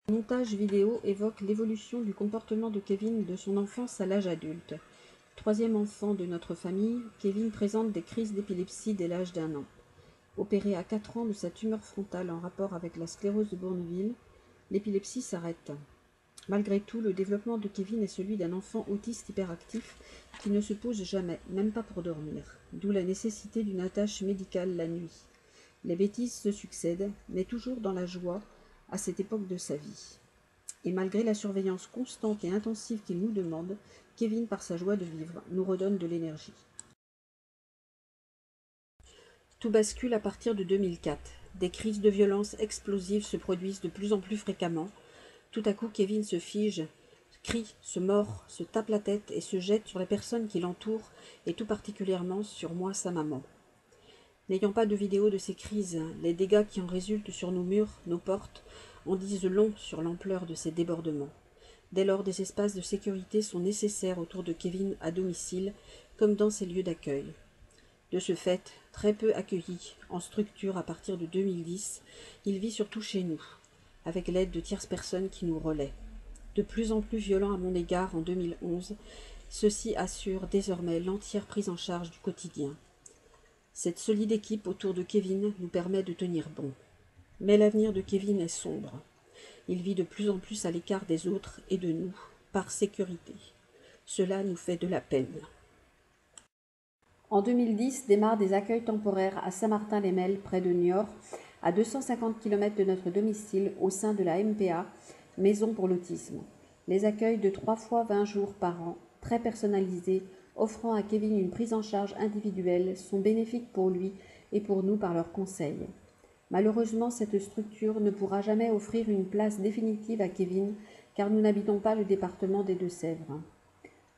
Le montage vidéo évoque l'évolution du comportement de Kevin de son enfance à l'âge adulte. Troisième enfant de notre famille, Kevin présente des crises d'épilepsie dès l'âge d'1 an. Opéré à 4 ans de sa tumeur frontale en rapport avec la sclérose de Bourneville, l'épilepsie s'arrête. Malgré tout, le développement de Kevin est celui d'un enfant autiste hyperactif qui ne se pose jamais, même pas pour dormir, d'où la nécessité d'une attache médicale la nuit. Les bêtises se succèdent, mais toujours dans la joie à cette époque de sa vie. Et malgré la surveillance constante et intensive qu'il nous demande, Kevin, par sa joie de vivre, nous redonne de l'énergie. Tout bascule à partir de 2004. Des crises de violence explosives se produisent de plus en plus fréquemment. Tout à coup, Kevin se fige, crie, se mord, se tape la tête et se jette sur les personnes qui l'entourent, et tout particulièrement sur moi, sa maman. N'ayant pas de vidéo de ces crises, les dégâts qui en résultent sur nos murs, nos portes, en disent long sur l'ampleur de ces débordements. Dès lors, des espaces de sécurité sont nécessaires autour de Kevin à domicile, comme dans ses lieux d'accueil. De ce fait, très peu accueilli en structure à partir de 2010, il vit surtout chez nous, avec l'aide de tierces personnes qui nous relaient. De plus en plus violent à mon égard en 2011, ceux-ci assurent désormais l'entière prise en charge du quotidien. Cette solide équipe autour de Kevin nous permet de tenir bon. Mais l'avenir de Kevin est sombre. Il vit de plus en plus à l'écart des autres et de nous, par sécurité. Cela nous fait de la peine. En 2010, démarrent des accueils temporaires à Saint-Martin-les-Melles, près de Niort, à 250 km de notre domicile, au sein de la MPA, Maison pour l'autisme. Les accueils de 3 fois 20 jours par an, très personnalisés, offrant à Kevin une prise en charge individuelle, sont bénéfiques pour lui et pour nous par leurs conseils. Malheureusement, cette structure ne pourra jamais offrir une place définitive à Kevin, car nous n'habitons pas le département des Deux-Sèvres.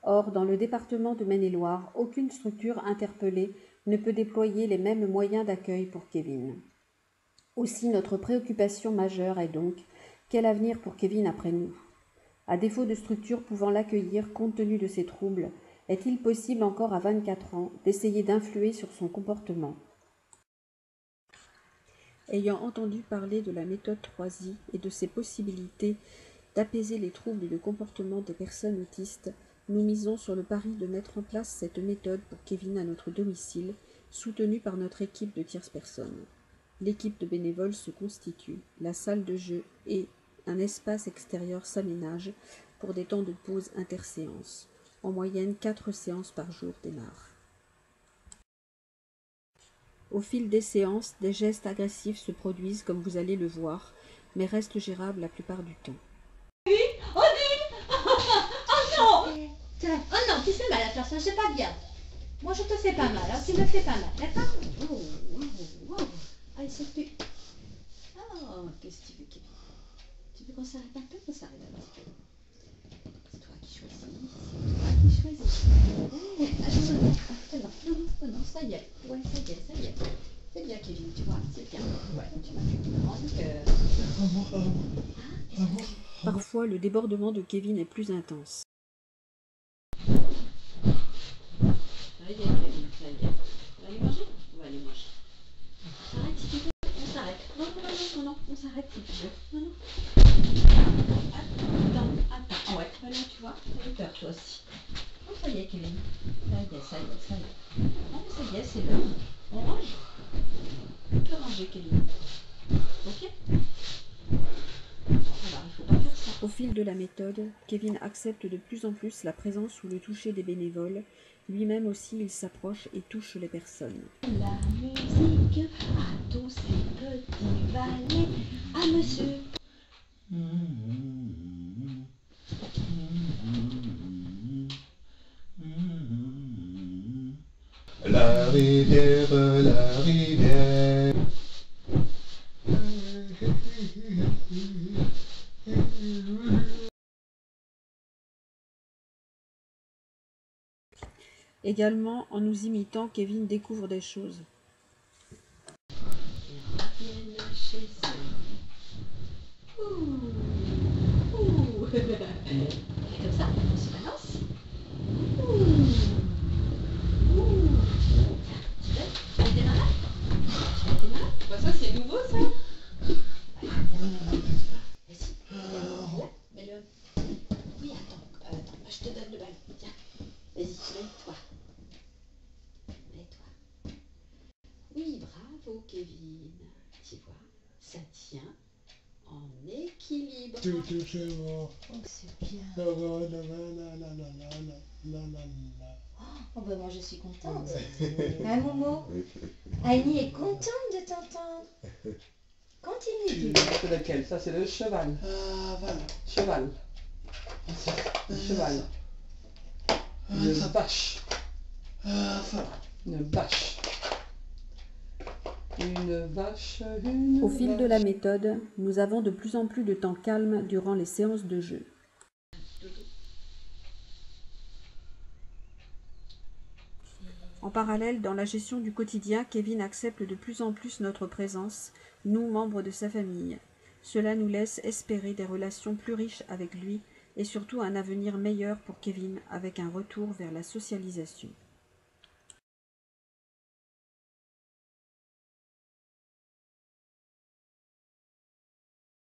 Or, dans le département de Maine-et-Loire, aucune structure interpellée ne peut déployer les mêmes moyens d'accueil pour Kevin. Aussi, notre préoccupation majeure est donc, quel avenir pour Kevin après nous? À défaut de structure pouvant l'accueillir compte tenu de ses troubles, est-il possible encore à 24 ans d'essayer d'influer sur son comportement? Ayant entendu parler de la méthode 3I et de ses possibilités d'apaiser les troubles de comportement des personnes autistes, nous misons sur le pari de mettre en place cette méthode pour Kevin à notre domicile, soutenue par notre équipe de tierces personnes. L'équipe de bénévoles se constitue, la salle de jeu et un espace extérieur s'aménagent pour des temps de pause interséances. En moyenne, 4 séances par jour démarrent. Au fil des séances, des gestes agressifs se produisent comme vous allez le voir, mais restent gérables la plupart du temps. Oh non, tu fais mal à faire ça, c'est pas bien. Moi je te fais pas mal, hein, tu me fais pas mal, d'accord? Allez, c'est plus. Oh, qu'est-ce que tu veux, Kevin? Tu veux qu'on s'arrête un peu, qu'on s'arrête un petit peu? C'est toi qui choisis, c'est toi qui choisis. Non, ça y est, ouais, ça y est. C'est bien, Kevin, tu vois, c'est bien. Ouais, tu m'as rendu que... Parfois, le débordement de Kevin est plus intense. Ça y est, Kevin, ça y est. On va aller manger? On va aller manger. On s'arrête si tu veux, on s'arrête. Non, on s'arrête si tu veux. Non. Attends. Ouais, voilà, tu vois, t'as eu peur toi aussi. Oh, ça y est, Kevin. Ça y est. Non, mais ça y est, c'est l'heure. On range. On peut ranger, Kevin. Ok? Alors, il faut pas faire ça. Au fil de la méthode, Kevin accepte de plus en plus la présence ou le toucher des bénévoles. Lui-même aussi, il s'approche et touche les personnes. La musique à tous ces petits valets, à monsieur. La rivière. Également, en nous imitant, Kevin découvre des choses. Viennent chez eux. Ouh. Et comme ça, on se balance. Tu as été malade? Bah ça c'est nouveau ça. Vas-y. Oh, c'est bien. Oh, bah moi je suis contente. Hein, Momo? Annie est contente de t'entendre. Continue. C'est lequel? Ça, c'est le cheval. Cheval. Cheval. Une vache. Une vache. Une vache, une Au fil de vache. la méthode, nous avons de plus en plus de temps calme durant les séances de jeu. En parallèle, dans la gestion du quotidien, Kevin accepte de plus en plus notre présence, nous, membres de sa famille. Cela nous laisse espérer des relations plus riches avec lui et surtout un avenir meilleur pour Kevin avec un retour vers la socialisation.